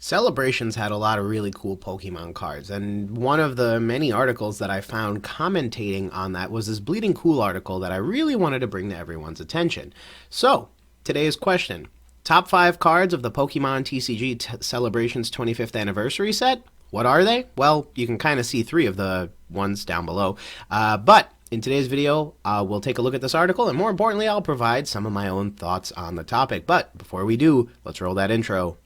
Celebrations had a lot of really cool Pokemon cards, and one of the many articles that I found commentating on that was this BleedingCool article that I really wanted to bring to everyone's attention. So, today's question. Top 5 cards of the Pokemon TCG Celebrations 25th Anniversary set? What are they? Well, you can kind of see 3 of the ones down below, but in today's video, we'll take a look at this article, and more importantly, I'll provide some of my own thoughts on the topic. But before we do, let's roll that intro.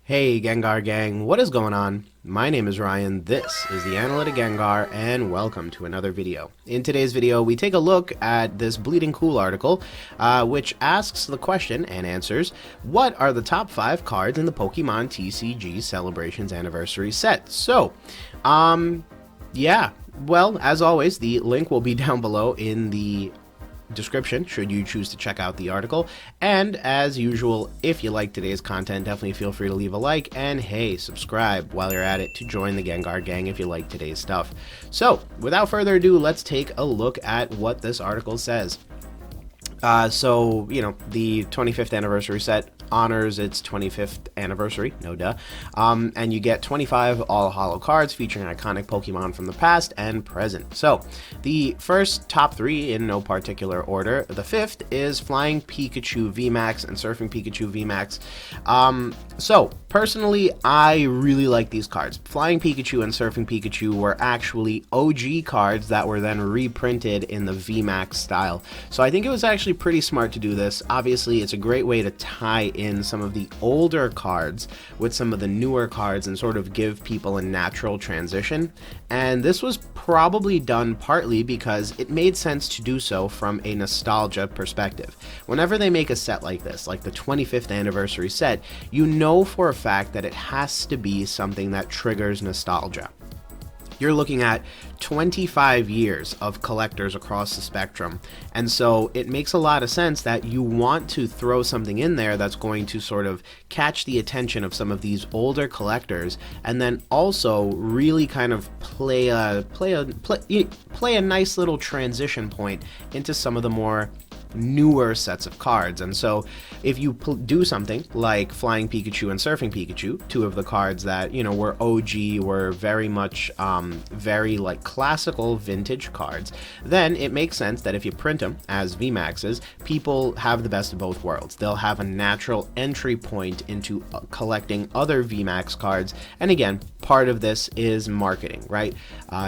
Hey Gengar Gang, what is going on? My name is Ryan, this is the Analytic Gengar, and welcome to another video. In today's video, we take a look at this BleedingCool article, which asks the question and answers, what are the top 5 cards in the Pokemon TCG Celebrations Anniversary set? So, yeah, well, as always, the link will be down below in the description should you choose to check out the article, and as usual, if you like today's content, definitely feel free to leave a like, and hey, subscribe while you're at it to join the Gengar Gang if you like today's stuff. So without further ado, let's take a look at what this article says. So, you know, the 25th anniversary set honors its 25th anniversary, no duh, and you get 25 all-holo cards featuring iconic Pokemon from the past and present. So, the first top 3 in no particular order. The 5th is Flying Pikachu VMAX and Surfing Pikachu VMAX. So, personally, I really like these cards. Flying Pikachu and Surfing Pikachu were actually OG cards that were then reprinted in the VMAX style. So I think it was actually pretty smart to do this. Obviously, it's a great way to tie in some of the older cards with some of the newer cards and sort of give people a natural transition. And this was probably done partly because it made sense to do so from a nostalgia perspective. Whenever they make a set like this, like the 25th anniversary set, you know for a fact that it has to be something that triggers nostalgia. You're looking at 25 years of collectors across the spectrum, and so it makes a lot of sense that you want to throw something in there that's going to sort of catch the attention of some of these older collectors, and then also really kind of play a nice little transition point into some of the more newer sets of cards. And so if you do something like Flying Pikachu and Surfing Pikachu, 2 of the cards that, you know, were OG, were very much very like classical vintage cards, then it makes sense that if you print them as VMAXs, people have the best of both worlds. They'll have a natural entry point into collecting other VMAX cards, and again, part of this is marketing, right?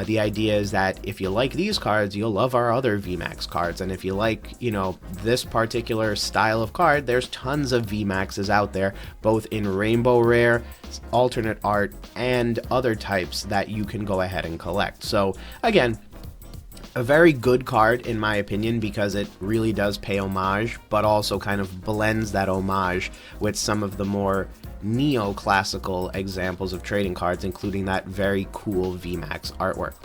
The idea is that if you like these cards, you'll love our other VMAX cards, and if you like, you know, this particular style of card, there's tons of VMAXs out there, both in rainbow rare, alternate art, and other types that you can go ahead and collect. So again, a very good card in my opinion, because it really does pay homage, but also kind of blends that homage with some of the more neoclassical examples of trading cards, including that very cool VMAX artwork.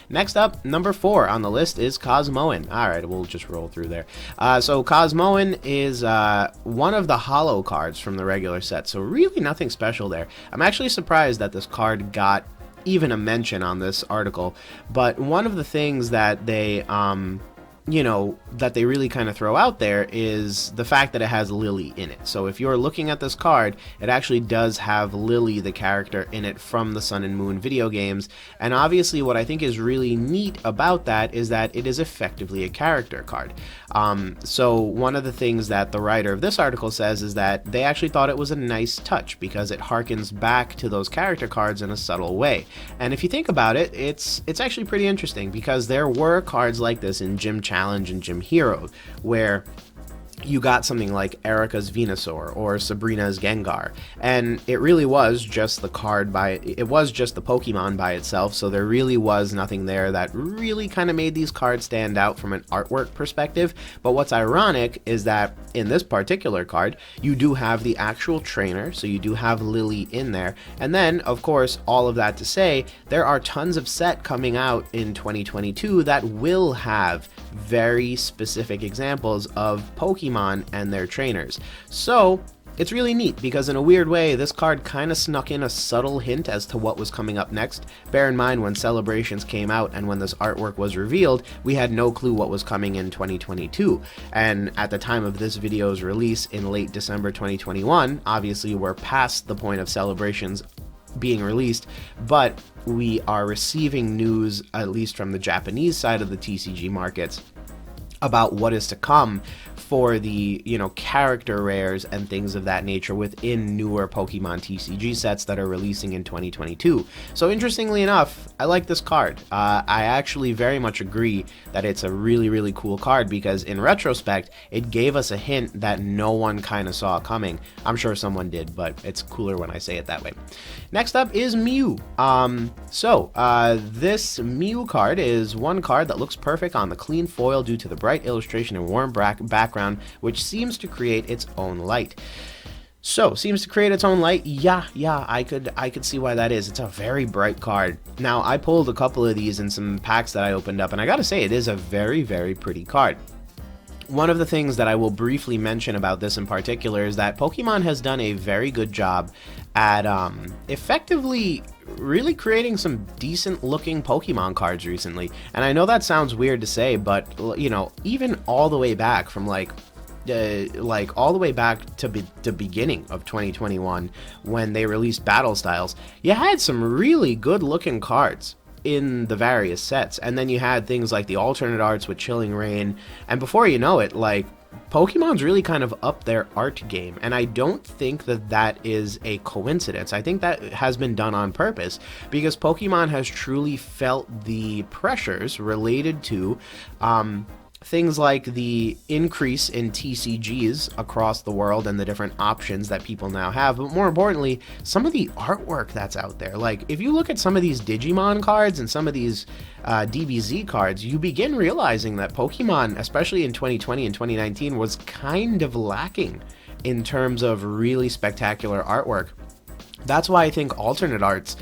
Next up, number 4 on the list is Cosmoen. Alright, we'll just roll through there. So Cosmoen is one of the holo cards from the regular set, so really nothing special there. I'm actually surprised that this card got even a mention on this article, but one of the things that they you know, that they really kind of throw out there is the fact that it has Lily in it. So if you're looking at this card, it actually does have Lily, the character, in it from the Sun and Moon video games. And obviously what I think is really neat about that is that it is effectively a character card. So one of the things that the writer of this article says is that they actually thought it was a nice touch because it harkens back to those character cards in a subtle way. And if you think about it, it's actually pretty interesting, because there were cards like this in Gym Challenge and Gym Hero, where you got something like Erica's Venusaur or Sabrina's Gengar, and it really was just the card it was just the Pokemon by itself, so there really was nothing there that really kind of made these cards stand out from an artwork perspective. But what's ironic is that in this particular card, you do have the actual trainer, so you do have Lily in there, and then, of course, all of that to say, there are tons of set coming out in 2022 that will have very specific examples of Pokemon and their trainers. So it's really neat because in a weird way, this card kind of snuck in a subtle hint as to what was coming up next. Bear in mind, when Celebrations came out and when this artwork was revealed, we had no clue what was coming in 2022. And at the time of this video's release in late December 2021, obviously we're past the point of Celebrations being released, but we are receiving news, at least from the Japanese side of the TCG markets, about what is to come for the, character rares and things of that nature within newer Pokemon TCG sets that are releasing in 2022. So interestingly enough, I like this card. I actually very much agree that it's a really, really cool card because in retrospect, it gave us a hint that no one kind of saw coming. I'm sure someone did, but it's cooler when I say it that way. Next up is Mew. This Mew card is one card that looks perfect on the clean foil due to the bright illustration and warm background, which seems to create its own light. Seems to create its own light. Yeah, I could see why that is. It's a very bright card. Now, I pulled a couple of these in some packs that I opened up, and I gotta say, it is a very, very pretty card. One of the things that I will briefly mention about this in particular is that Pokemon has done a very good job at effectively really creating some decent looking Pokemon cards recently. And I know that sounds weird to say, but even all the way back from all the way back to the beginning of 2021 when they released Battle Styles, you had some really good looking cards in the various sets, and then you had things like the alternate arts with Chilling Reign, and before you know it, Pokemon's really kind of upped their art game, and I don't think that is a coincidence. I think that has been done on purpose because Pokemon has truly felt the pressures related to things like the increase in TCGs across the world and the different options that people now have, but more importantly, some of the artwork that's out there. If you look at some of these Digimon cards and some of these DBZ cards, you begin realizing that Pokemon, especially in 2020 and 2019, was kind of lacking in terms of really spectacular artwork. That's why I think alternate arts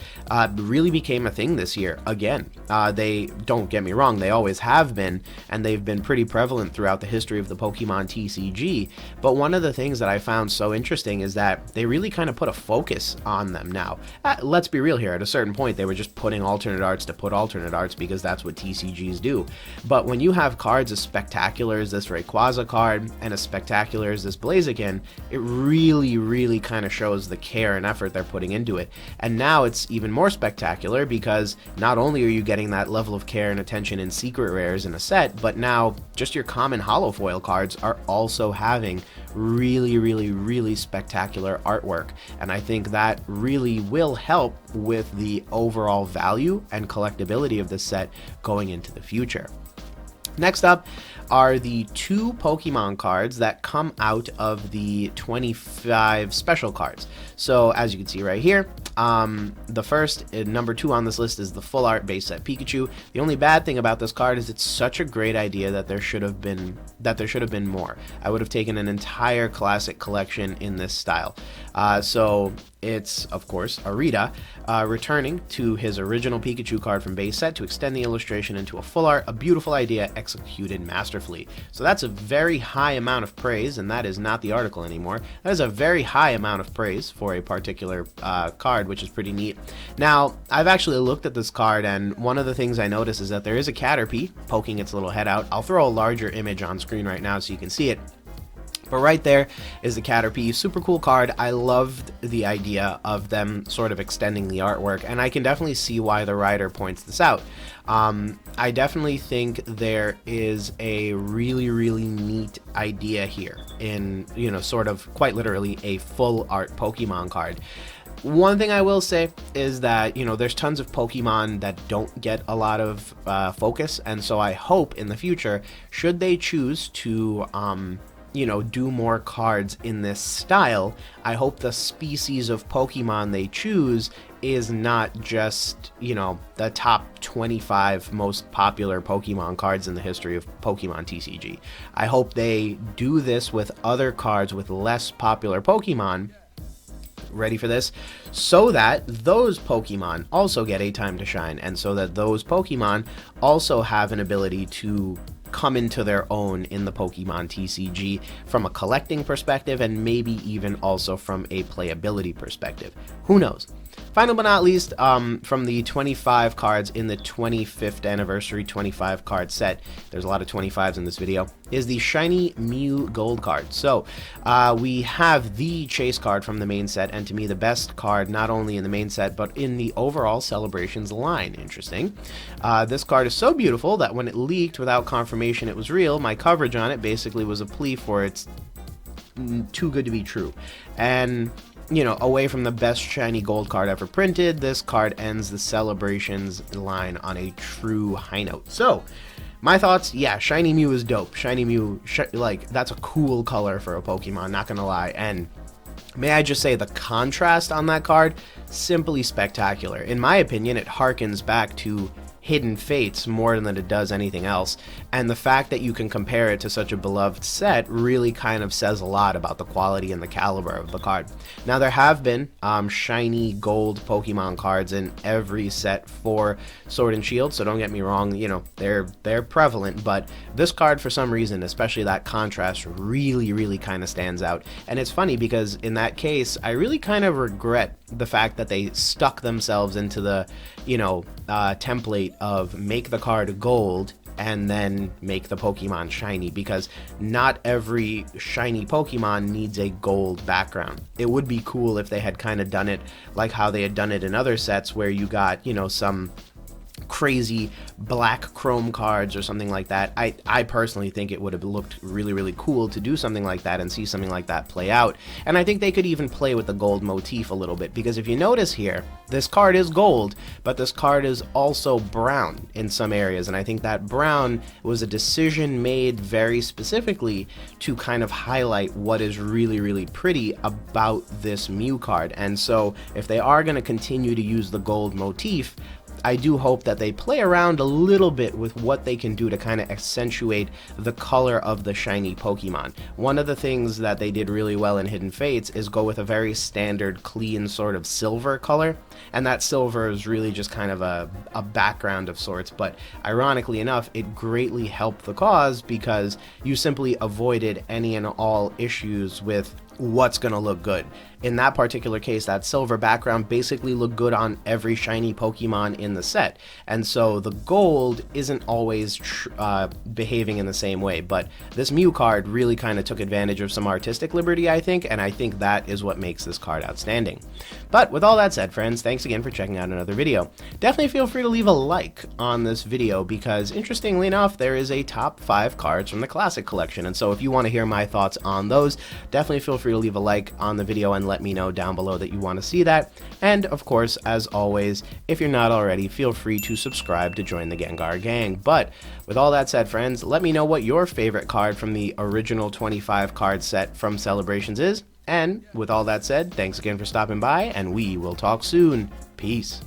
really became a thing this year again. They, don't get me wrong, they always have been, and they've been pretty prevalent throughout the history of the Pokemon TCG, but one of the things that I found so interesting is that they really kind of put a focus on them now. Let's be real here, at a certain point they were just putting alternate arts to put alternate arts because that's what TCGs do. But when you have cards as spectacular as this Rayquaza card and as spectacular as this Blaziken, it really, really kind of shows the care and effort they're putting into it. And now it's even more spectacular because not only are you getting that level of care and attention in secret rares in a set, but now just your common holofoil cards are also having really, really, really spectacular artwork. And I think that really will help with the overall value and collectability of this set going into the future. Next up are the 2 Pokemon cards that come out of the 25 special cards. So as you can see right here, the first, number 2 on this list, is the full art base set Pikachu. The only bad thing about this card is it's such a great idea that there should have been more. I would have taken an entire classic collection in this style. So it's, of course, Arita returning to his original Pikachu card from base set to extend the illustration into a full art, a beautiful idea executed masterfully. So that's a very high amount of praise, and that is not the article anymore. That is a very high amount of praise for a particular card, which is pretty neat. Now, I've actually looked at this card, and one of the things I noticed is that there is a Caterpie poking its little head out. I'll throw a larger image on screen right now so you can see it. But right there is the Caterpie. Super cool card. I loved the idea of them sort of extending the artwork, and I can definitely see why the writer points this out. I definitely think there is a really, really neat idea here in, sort of quite literally a full art Pokemon card. One thing I will say is that, there's tons of Pokemon that don't get a lot of focus, and so I hope in the future, should they choose to do more cards in this style, I hope the species of Pokemon they choose is not just, the top 25 most popular Pokemon cards in the history of Pokemon TCG. I hope they do this with other cards with less popular Pokemon. Ready for this? So that those Pokemon also get a time to shine, and so that those Pokemon also have an ability to come into their own in the Pokemon TCG from a collecting perspective, and maybe even also from a playability perspective. Who knows? Final but not least, from the 25 cards in the 25th anniversary 25 card set, there's a lot of 25s in this video, is the Shiny Mew Gold card. So we have the Chase card from the main set, and to me the best card not only in the main set but in the overall Celebrations line. Interesting. This card is so beautiful that when it leaked without confirmation it was real, my coverage on it basically was a plea for it's too good to be true. And you know, away from the best shiny gold card ever printed, this card ends the Celebrations line on a true high note. So, my thoughts, yeah, Shiny Mew is dope. Shiny Mew, like, that's a cool color for a Pokemon, not gonna lie. And may I just say, the contrast on that card, simply spectacular. In my opinion, it harkens back to Hidden Fates more than it does anything else, and the fact that you can compare it to such a beloved set really kind of says a lot about the quality and the caliber of the card. Now, there have been shiny gold Pokemon cards in every set for Sword and Shield, so don't get me wrong, you know, they're prevalent, but this card, for some reason, especially that contrast, really kind of stands out. And it's funny because in that case, I really kind of regret the fact that they stuck themselves into the, you know, template of make the card gold and then make the Pokemon shiny, because not every shiny Pokemon needs a gold background. It would be cool if they had kind of done it like how they had done it in other sets, where you got, you know, some crazy black chrome cards or something like that. I personally think it would have looked really cool to do something like that and see something like that play out. And I think they could even play with the gold motif a little bit, because if you notice here, this card is gold, but this card is also brown in some areas, and I think that brown was a decision made very specifically to kind of highlight what is really pretty about this Mew card. And so if they are going to continue to use the gold motif, I do hope that they play around a little bit with what they can do to kind of accentuate the color of the shiny Pokemon. One of the things that they did really well in Hidden Fates is go with a very standard, clean sort of silver color, and that silver is really just kind of a background of sorts, but ironically enough, it greatly helped the cause because you simply avoided any and all issues with what's going to look good. In that particular case, that silver background basically looked good on every shiny Pokemon in the set, and so the gold isn't always behaving in the same way, but this Mew card really kind of took advantage of some artistic liberty, I think, and I think that is what makes this card outstanding. But with all that said, friends, thanks again for checking out another video. Definitely feel free to leave a like on this video, because interestingly enough, there is a top 5 cards from the Classic Collection, and so if you want to hear my thoughts on those, definitely feel free to leave a like on the video and let me know down below that you want to see that. And of course, as always, if you're not already, feel free to subscribe to join the Gengar Gang. But with all that said, friends, let me know what your favorite card from the original 25 card set from Celebrations is. And with all that said, thanks again for stopping by, and we will talk soon. Peace.